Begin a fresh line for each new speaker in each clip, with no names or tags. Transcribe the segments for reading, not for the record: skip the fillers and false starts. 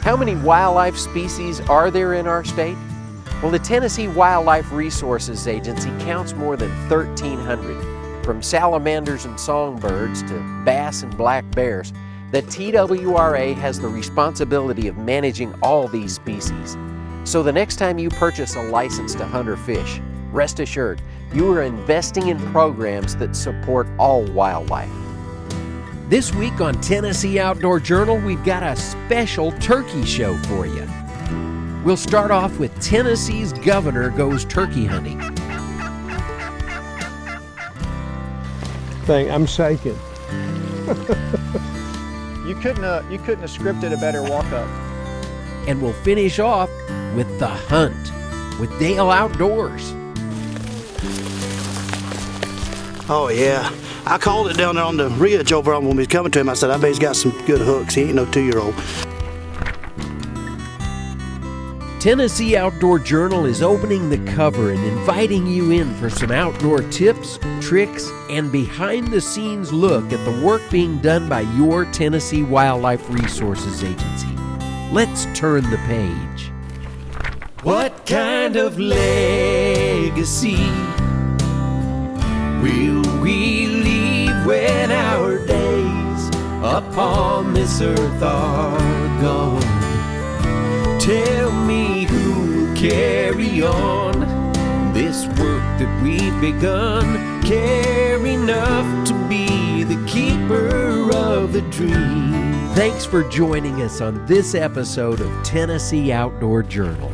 How many wildlife species are there in our state? Well, the Tennessee Wildlife Resources Agency counts more than 1,300. From salamanders and songbirds to bass and black bears, the TWRA has the responsibility of managing all these species. So the next time you purchase a license to hunt or fish, rest assured, you are investing in programs that support all wildlife. This week on Tennessee Outdoor Journal, we've got a special turkey show for you. We'll start off with Tennessee's governor goes turkey hunting.
I'm shaking.
You couldn't have scripted a better walk-up.
And we'll finish off with the hunt with Dale Outdoors.
Oh, yeah. I called it down there on the ridge over on when we was coming to him. I said, I bet he's got some good hooks. He ain't no 2-year-old.
Tennessee Outdoor Journal is opening the cover and inviting you in for some outdoor tips, tricks, and behind-the-scenes look at the work being done by your Tennessee Wildlife Resources Agency. Let's turn the page. What kind of legacy will we leave when our days upon this earth are gone? Tell me who will carry on this work that we've begun, care enough to be the keeper of the dream. Thanks for joining us on this episode of Tennessee Outdoor Journal.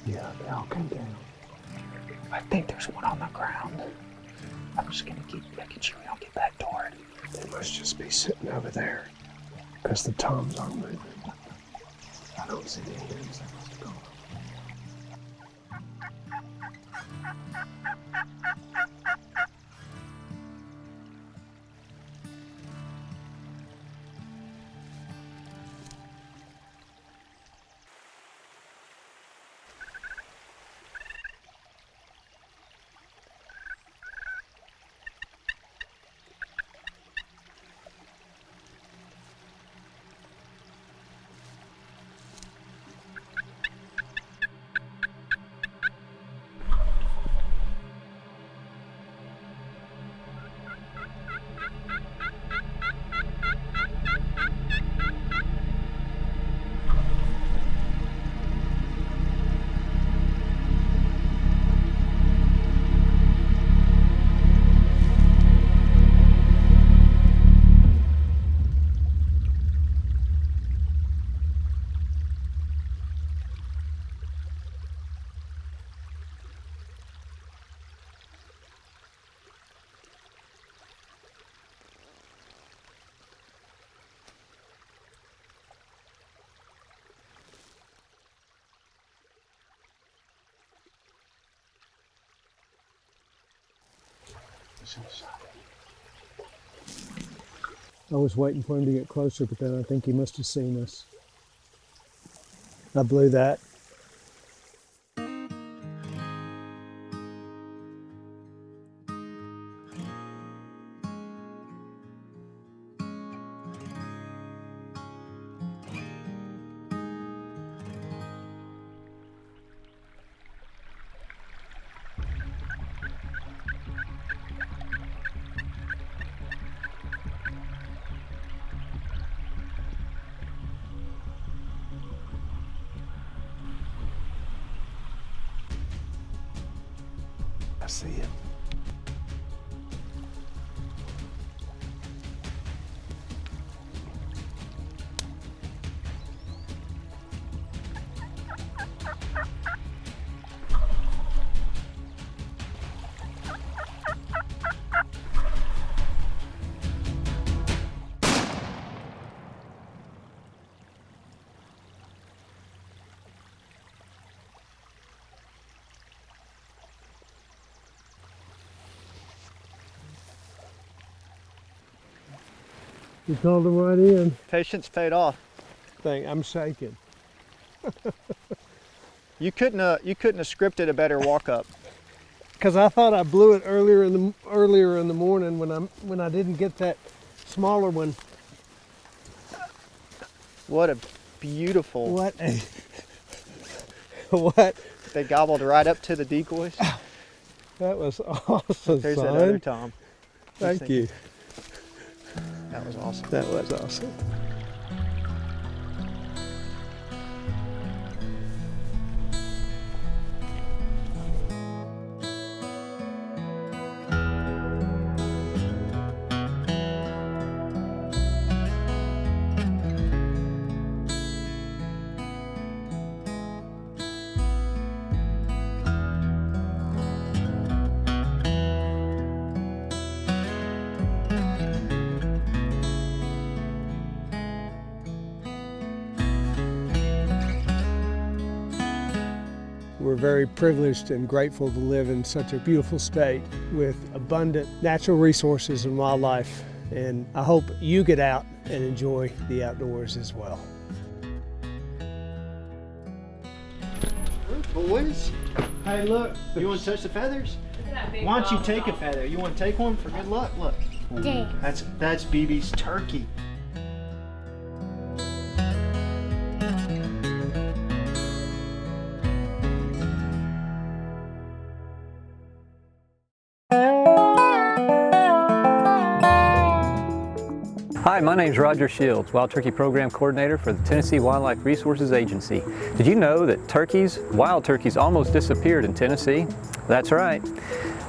Yeah, they all came down.
I think there's one on the ground. I'm just gonna keep making sure we don't get back toward it.
They must just be sitting over there because the toms aren't moving. I don't see the hens. They must have gone. us inside.
I was waiting for him to get closer, but then I think he must have seen us. I blew that.
I see him.
You called him right in.
Patience paid off.
I'm shaking.
You couldn't have scripted a better walk up.
Because I thought I blew it earlier in the morning when I didn't get that smaller one.
What a beautiful.
What a what?
They gobbled right up to the decoys.
That was awesome.
There's
son.
that other Tom.
Thank you.
That was awesome.
That was awesome. We're very privileged and grateful to live in such a beautiful state with abundant natural resources and wildlife. And I hope you get out and enjoy the outdoors as well.
Boys, hey look, you want to touch the feathers? Why don't you take a feather? You want to take one for good luck? Look, that's BB's turkey.
Hi, my name is Roger Shields, Wild Turkey Program Coordinator for the Tennessee Wildlife Resources Agency. Did you know that wild turkeys almost disappeared in Tennessee? That's right.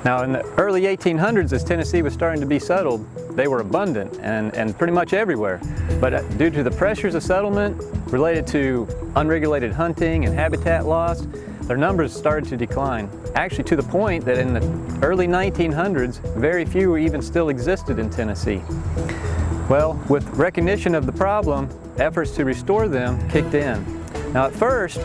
Now in the early 1800s, as Tennessee was starting to be settled, they were abundant and pretty much everywhere. But due to the pressures of settlement related to unregulated hunting and habitat loss, their numbers started to decline. Actually to the point that in the early 1900s, very few even still existed in Tennessee. Well, with recognition of the problem, efforts to restore them kicked in. Now at first,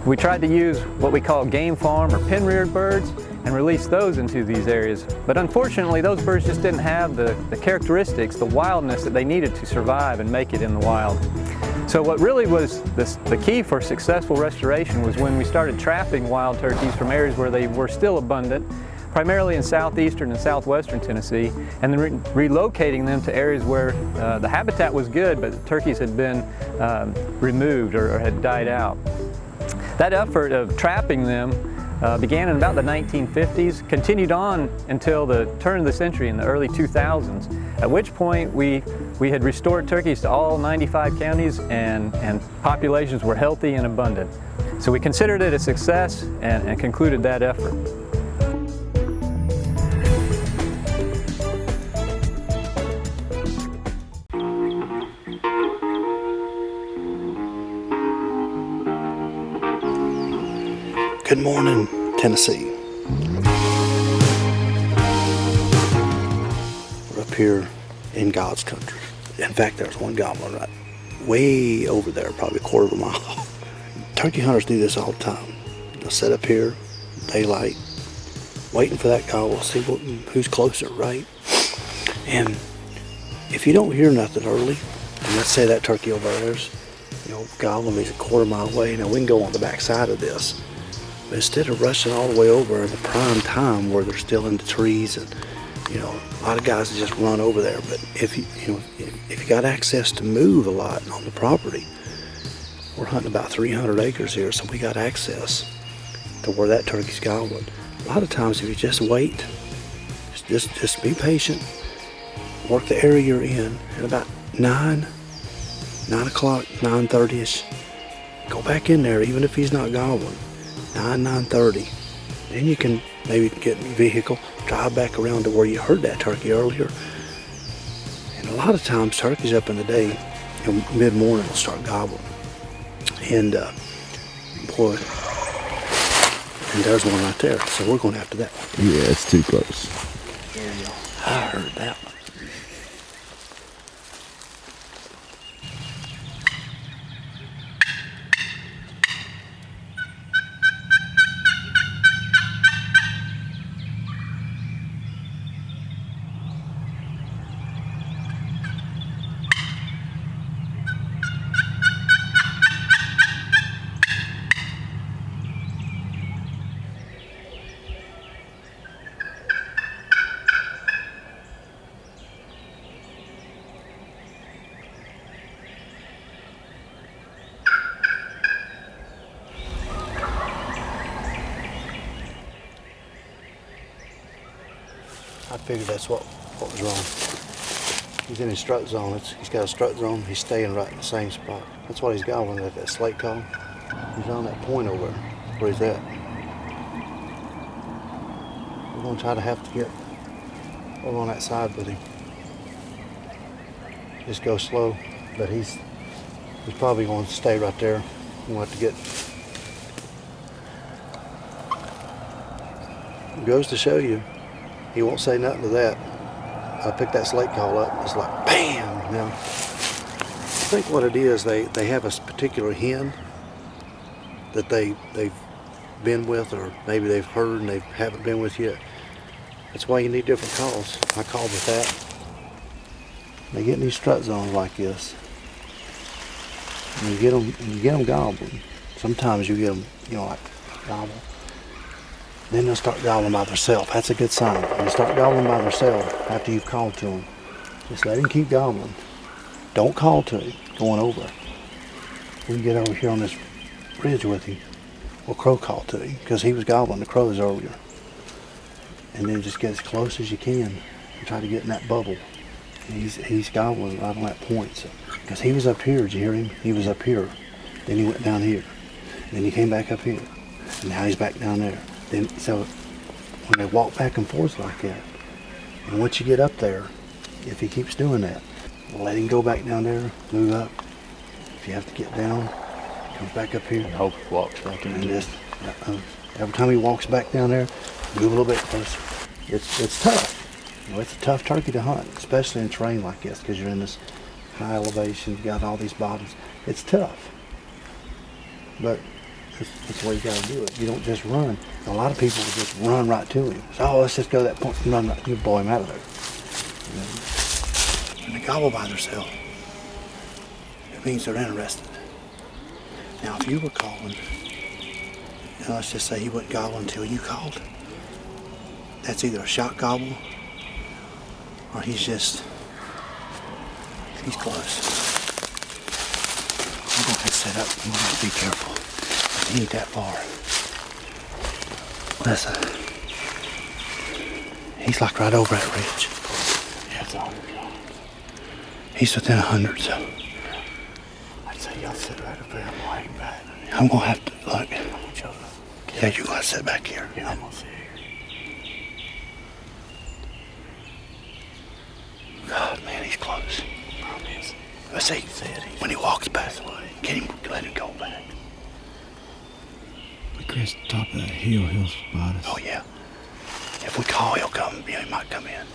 we tried to use what we call game farm or pen-reared birds and release those into these areas. But unfortunately, those birds just didn't have the characteristics, the wildness that they needed to survive and make it in the wild. So what really was the key for successful restoration was when we started trapping wild turkeys from areas where they were still abundant, primarily in southeastern and southwestern Tennessee, and then relocating them to areas where the habitat was good, but the turkeys had been removed or had died out. That effort of trapping them began in about the 1950s, continued on until the turn of the century in the early 2000s, at which point we had restored turkeys to all 95 counties and populations were healthy and abundant. So we considered it a success and concluded that effort.
Good morning, Tennessee. We're up here in God's country. In fact, there's one gobbler right way over there, probably a quarter of a mile. Turkey hunters do this all the time. They'll set up here, daylight, waiting for that gobble, see who's closer, right? And if you don't hear nothing early, and let's say that turkey over there's, gobbling, he's a quarter mile away. Now we can go on the back side of this, but instead of rushing all the way over in the prime time where they're still in the trees, and a lot of guys just run over there. But if you got access to move a lot on the property, we're hunting about 300 acres here, so we got access to where that turkey's gobbling. A lot of times, if you just wait, just be patient, work the area you're in, at about 9 o'clock, 9:30ish, go back in there, even if he's not gobbling, 9:30. Then you can maybe get in your vehicle, drive back around to where you heard that turkey earlier. And a lot of times, turkeys up in the day, mid-morning will start gobbling. And boy, and there's one right there. So we're going after that one.
Yeah, it's too close.
I heard that one. I figured that's what was wrong. He's in his strut zone. He's got a strut zone. He's staying right in the same spot. That's what he's gobbling at, that slate call. He's on that point over there, where he's at. We're going to have to get over on that side with him. Just go slow, but he's probably going to stay right there. We'll have to get. It goes to show you, he won't say nothing to that. I picked that slate call up, it's like bam! Now, I think what it is, they have a particular hen that they've been with, or maybe they've heard and they haven't been with yet. That's why you need different calls. I called with that. They get in these strut zones like this, and you get them gobbling. Sometimes you get them, like gobble. Then they'll start gobbling by themselves. That's a good sign. When they start gobbling by themselves after you've called to them, just let him keep gobbling. Don't call to him going over. We can get over here on this ridge with him. We'll crow call to him because he was gobbling the crows earlier. And then just get as close as you can and try to get in that bubble. And he's gobbling right on that point. So, because he was up here, did you hear him? He was up here. Then he went down here. Then he came back up here. And now he's back down there. Then, so when they walk back and forth like that, and once you get up there, if he keeps doing that, let him go back down there, move up. If you have to get down, comes back up here.
I hope he walks back in.
And just, every time he walks back down there, move a little bit closer. It's tough. It's a tough turkey to hunt, especially in terrain like this, because you're in this high elevation, you've got all these bottoms. It's tough. But that's the way you got to do it. You don't just run. A lot of people just run right to him. So, let's just go to that point and run right. You blow him out of there. And they gobble by themselves. It means they're interested. Now, if you were calling, let's just say he wouldn't gobble until you called. That's either a shot gobble or he's close. I'm going to set up. I'm going to be careful. He ain't that far. Listen. He's like right over that ridge.
Yeah, it's 100 yards.
He's within 100, so.
I'd say y'all sit right up there. I'm gonna hang back.
I'm gonna have to, look.
I want y'all to.
Yeah, you're gonna sit back here.
Yeah, I'm gonna sit here.
God, man, he's close.
Promise.
Let's see. When he walks back, let him go back.
We crest the top of that hill, he'll spot us.
Oh, yeah. If we call, he'll come. He might come in.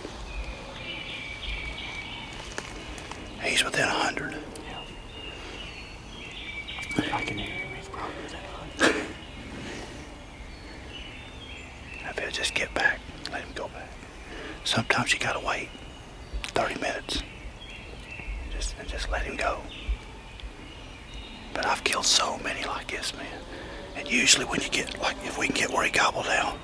He's within 100.
Yeah. If I can hear him, he's probably within 100.
If he'll just get back. Let him go back. Sometimes you gotta wait 30 minutes. Just let him go. But I've killed so many like this, man. And usually when you get, like, if we can get where he gobbled down,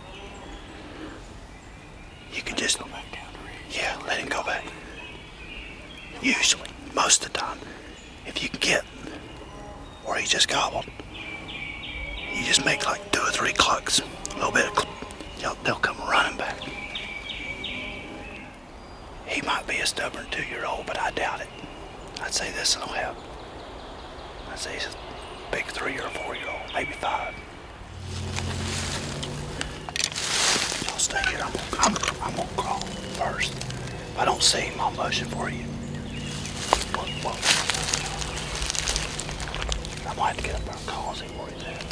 you can just go back down the ridge. Yeah, let him go back. Usually, most of the time, if you can get where he just gobbled, you just make like 2 or 3 clucks, a little bit of they'll come running back. He might be a stubborn 2-year-old, but I doubt it. I'd say this will have. I'd say he's a big 3 or 4-year-old, maybe 5. Y'all stay here. I'm gonna crawl first. If I don't see him, I'll motion for you. Whoa. I might have to get up there and call and see where he's at.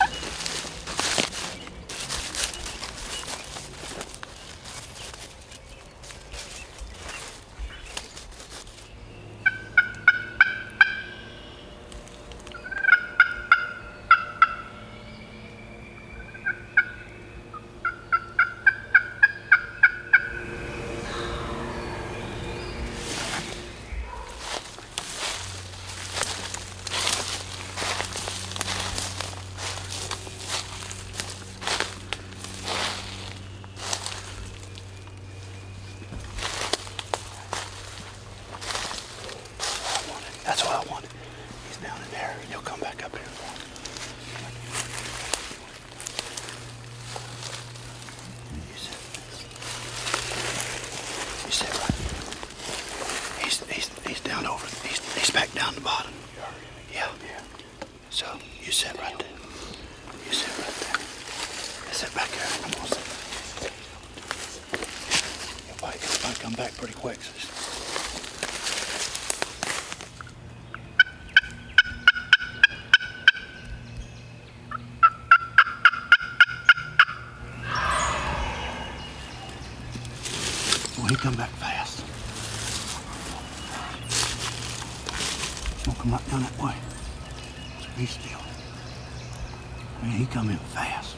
That's what I wanted. He's down in there. He'll come back up here. You sit right here. He's down over. He's back down the bottom. Yeah. So you sit right there. You sit right there. Sit back there. Come on, sit. He'll probably come back pretty quick. So he come back fast. He's gonna come right down that way. So be still. Man, he come in fast.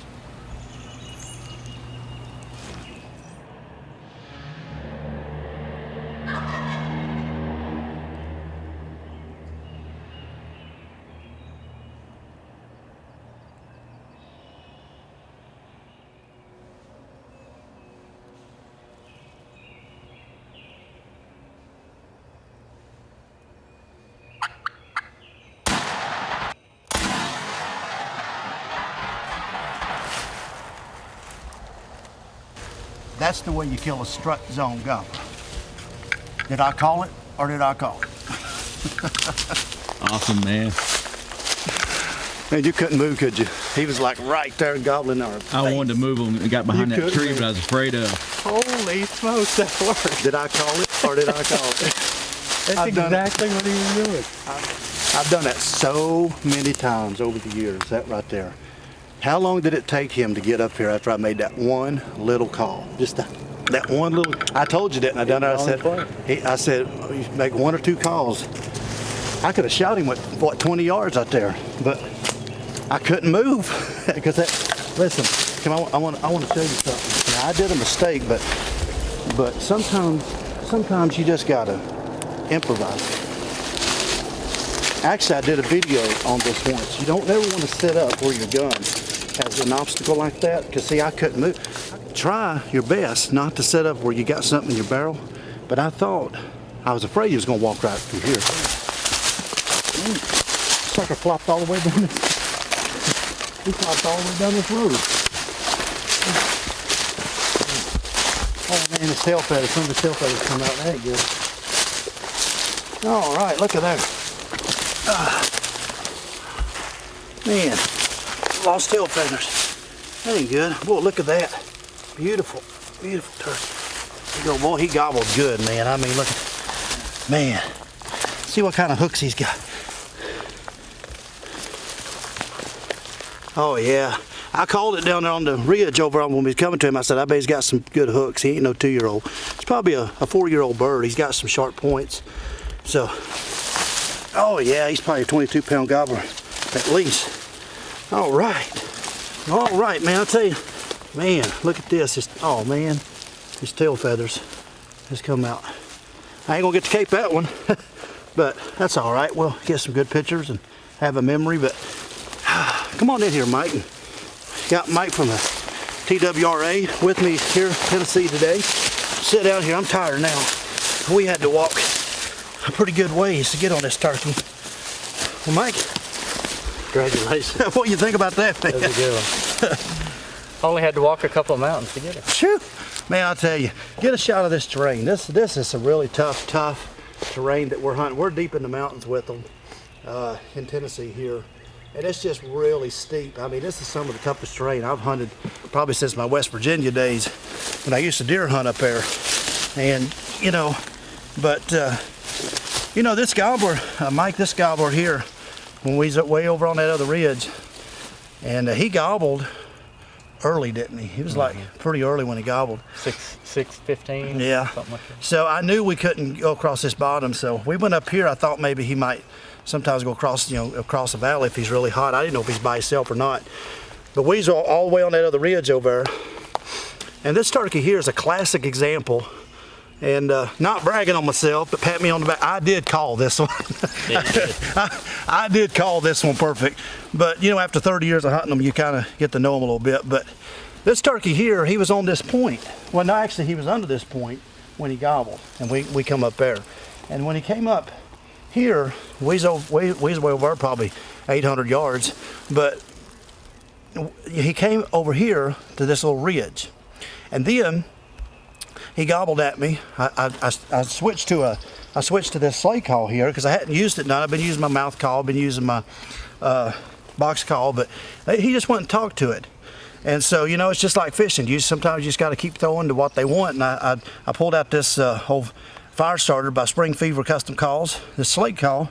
That's the way you kill a strut zone gobbler. Did I call it or did I call it?
Awesome, man.
Man, you couldn't move, could you? He was like right there gobbling our face.
I wanted to move him and got behind that tree, but I was afraid of.
Holy smokes, that worked.
Did I call it or did I call it?
That's exactly what he was doing.
I've done that so many times over the years, that right there. How long did it take him to get up here after I made that one little call? Just that one little, I told you that, and I done it. I said, you make 1 or 2 calls. I could have shot him with, 20 yards out there, but I couldn't move. Because listen, come on, I want to show you something. Now, I did a mistake, but sometimes you just gotta improvise. Actually, I did a video on this once. You don't ever want to set up where your gun has an obstacle like that, because see, I couldn't move. Try your best not to set up where you got something in your barrel, but I was afraid he was going to walk right through here. Sucker flopped all the way down this. He flopped all the way down this road. Oh man, his tail feathers, some of his tail feathers come out. That ain't good. All right, look at that. Man, lost tail feathers. That ain't good. Boy, look at that. Beautiful, beautiful turkey. There you go, boy, he gobbled good, man. I mean, look at, man. See what kind of hooks he's got. Oh yeah, I called it down there on the ridge over on when we was coming to him. I said, I bet he's got some good hooks. He ain't no 2-year-old. It's probably a 4-year-old bird. He's got some sharp points. So, oh yeah, he's probably a 22-pound gobbler, at least. All right, man, I'll tell you, Man, look at this. Oh man, his tail feathers just come out. I ain't gonna get to cape that one, but that's all right. We'll get some good pictures and have a memory, but come on in here, Mike. Got Mike from the TWRA with me here in Tennessee today. Sit down here, I'm tired now. We had to walk a pretty good ways to get on this turkey. Well, Mike.
Congratulations.
What do you think about that, man?
That was a good one. Only had to walk a couple of mountains to get it.
Phew. Man, I'll tell you, get a shot of this terrain. This is some really tough terrain that we're hunting. We're deep in the mountains with them in Tennessee here. And it's just really steep. I mean, this is some of the toughest terrain I've hunted probably since my West Virginia days when I used to deer hunt up there. And, you know, but, you know, this gobbler, Mike, this gobbler here, when we was way over on that other ridge, and he gobbled early, didn't he? He was like pretty early when he gobbled.
6:15.
Yeah.
Something like that.
So I knew we couldn't go across this bottom. So we went up here. I thought maybe he might sometimes go across, you know, across the valley if he's really hot. I didn't know if he's by himself or not. But we was all the way on that other ridge over there. And this turkey here is a classic example. And not bragging on myself, but pat me on the back. I did call this one.
Yeah, you did.
I did call this one perfect. But you know, after 30 years of hunting them, you kind of get to know them a little bit. But this turkey here, he was on this point. Well, no, actually, he was under this point when he gobbled, and we come up there. And when he came up here, we was way over probably 800 yards. But he came over here to this little ridge, and then he gobbled at me. I switched to this slate call here because I hadn't used it none. I've been using my mouth call, been using my box call, but he just went and talked to it. And so, you know, it's just like fishing. Sometimes you just got to keep throwing to what they want. And I pulled out this old fire starter by Spring Fever Custom Calls, this slate call,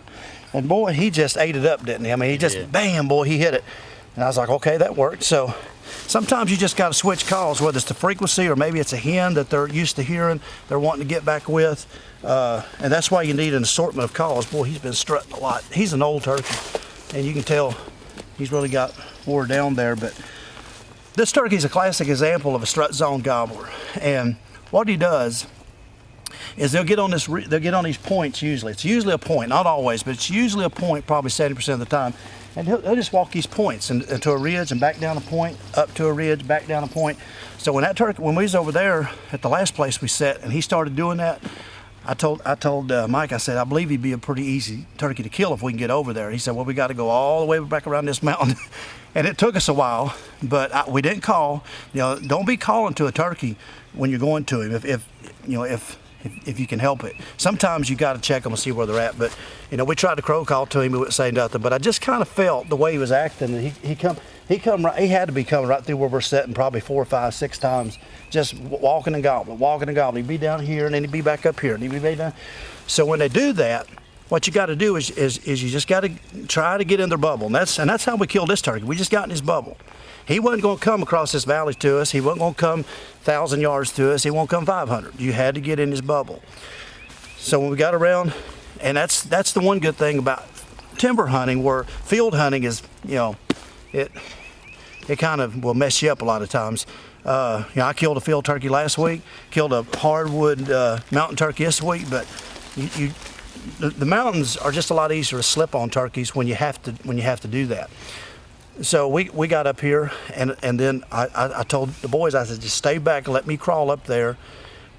and boy, he just ate it up, didn't he? I mean, he just, bam, boy, he hit it. And I was like, okay, that worked. So sometimes you just got to switch calls, whether it's the frequency or maybe it's a hen that they're used to hearing, they're wanting to get back with. And that's why you need an assortment of calls. Boy, he's been strutting a lot. He's an old turkey, and you can tell he's really got wore down there. But this turkey is a classic example of a strut zone gobbler. And what he does is they'll get on these points usually. It's usually a point, not always, but it's usually a point probably 70% of the time. And he'll just walk these points into a ridge and back down a point, up to a ridge, back down a point. So when we was over there at the last place we set and he started doing that, I told Mike, I said, I believe he'd be a pretty easy turkey to kill if we can get over there. He said, well, we got to go all the way back around this mountain. And it took us a while, but we didn't call. You know, don't be calling to a turkey when you're going to him if you can help it. Sometimes you got to check them and see where they're at. But you know, we tried to crow call to him, he wouldn't say nothing. But I just kind of felt the way he was acting. He had to be coming right through where we're sitting, probably 4, 5, 6 times, just walking and gobbling. He'd be down here and then he'd be back up here and he'd be back down. So when they do that, what you got to do is you just got to try to get in their bubble, and that's how we killed this turkey. We just got in his bubble. He wasn't going to come across this valley to us. He wasn't going to come 1,000 yards to us. He won't come 500. You had to get in his bubble. So when we got around, and that's the one good thing about timber hunting, where field hunting is, you know, it kind of will mess you up a lot of times. You know, I killed a field turkey last week, killed a hardwood mountain turkey this week, but the mountains are just a lot easier to slip on turkeys when you have to do that. So we got up here, and then I told the boys, I said, just stay back and let me crawl up there,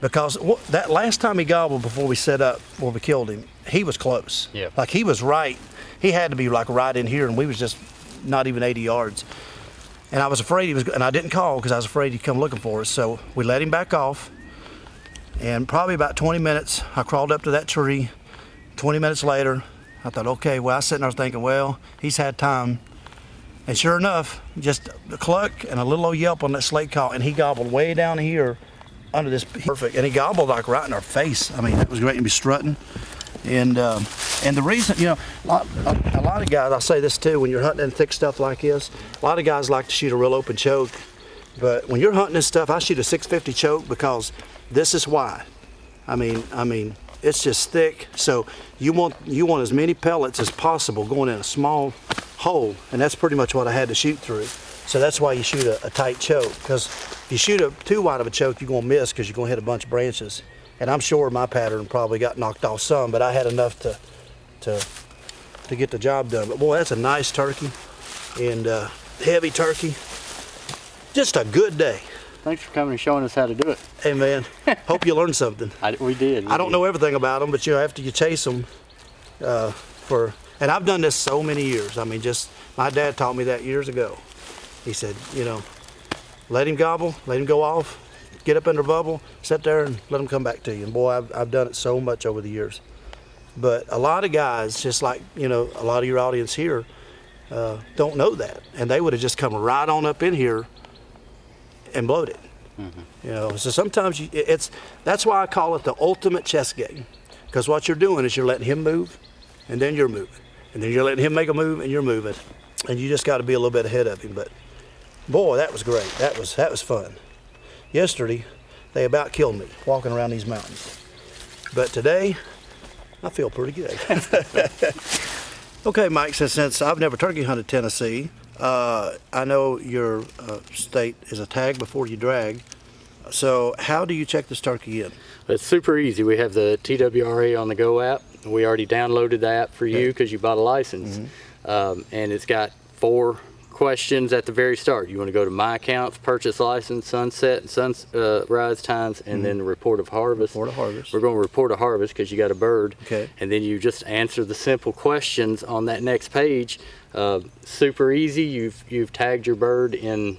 because that last time he gobbled before we set up where we killed him, he was close.
Yeah.
Like he was right. He had to be like right in here, and we was just not even 80 yards. And I was afraid and I didn't call because I was afraid he'd come looking for us. So we let him back off, and probably about 20 minutes, I crawled up to that tree. 20 minutes later, I thought, okay, well, I was sitting there thinking, well, he's had time. And sure enough, just a cluck and a little old yelp on that slate call, and he gobbled way down here under this perfect, and he gobbled like right in our face. I mean, it was great to be strutting. And the reason, you know, a lot of guys, I'll say this too, when you're hunting in thick stuff like this, a lot of guys like to shoot a real open choke. But when you're hunting this stuff, I shoot a 650 choke because this is why. I mean, it's just thick, so you want as many pellets as possible going in a small hole, and that's pretty much what I had to shoot through. So that's why you shoot a tight choke, because if you shoot too wide of a choke, you're gonna miss because you're gonna hit a bunch of branches. And I'm sure my pattern probably got knocked off some, but I had enough to get the job done. But boy, that's a nice turkey, and heavy turkey. Just a good day.
Thanks for coming and showing us how to do it.
Hey man, hope you learned something.
We did.
I don't know everything about them, but after you chase them, and I've done this so many years. I mean, just my dad taught me that years ago. He said, let him gobble, let him go off, get up in the bubble, sit there and let him come back to you. And boy, I've done it so much over the years. But a lot of guys, just like, a lot of your audience here, don't know that. And they would have just come right on up in here and blowed it. Mm-hmm. So sometimes that's why I call it the ultimate chess game. Because what you're doing is you're letting him move, and then you're moving. And then you're letting him make a move, and you're moving. And you just got to be a little bit ahead of him. But boy, that was great. That was fun. Yesterday, they about killed me walking around these mountains. But today, I feel pretty good. Okay, Mike, since I've never turkey hunted Tennessee, I know your state is a tag before you drag. So how do you check this turkey in?
It's super easy. We have the TWRA on the Go app. We already downloaded the app for you because you bought a license. Mm-hmm. And it's got 4 questions at the very start. You want to go to my accounts, purchase license, sunset and sunrise times, and then the report of harvest.
Report of harvest.
We're going to report a harvest because you got a bird.
Okay.
And then you just answer the simple questions on that next page. Super easy. You've tagged your bird in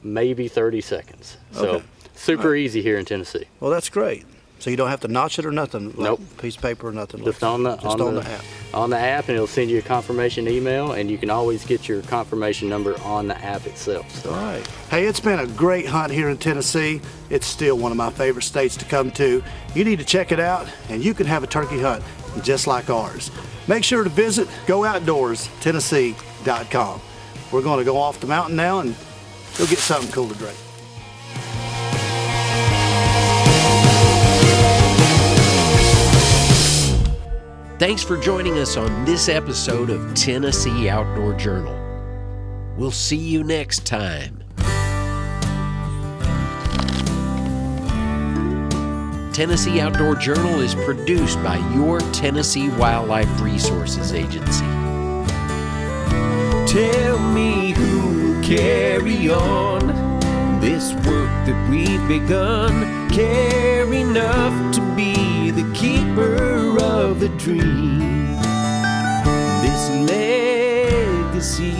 maybe 30 seconds. So
Okay.
super easy here in Tennessee.
Well, that's great. So you don't have to notch it or nothing?
Nope.
Like piece of paper or nothing?
Just
like
on the
that. Just on the app.
On the app, and it'll send you a confirmation email, and you can always get your confirmation number on the app itself. So.
All right. Hey, it's been a great hunt here in Tennessee. It's still one of my favorite states to come to. You need to check it out, and you can have a turkey hunt just like ours. Make sure to visit GoOutdoorsTennessee.com. We're going to go off the mountain now and go get something cool to drink.
Thanks for joining us on this episode of Tennessee Outdoor Journal. We'll see you next time. Tennessee Outdoor Journal is produced by your Tennessee Wildlife Resources Agency. Tell me who will carry on this work that we've begun. Care enough to be the keeper of the dream. This legacy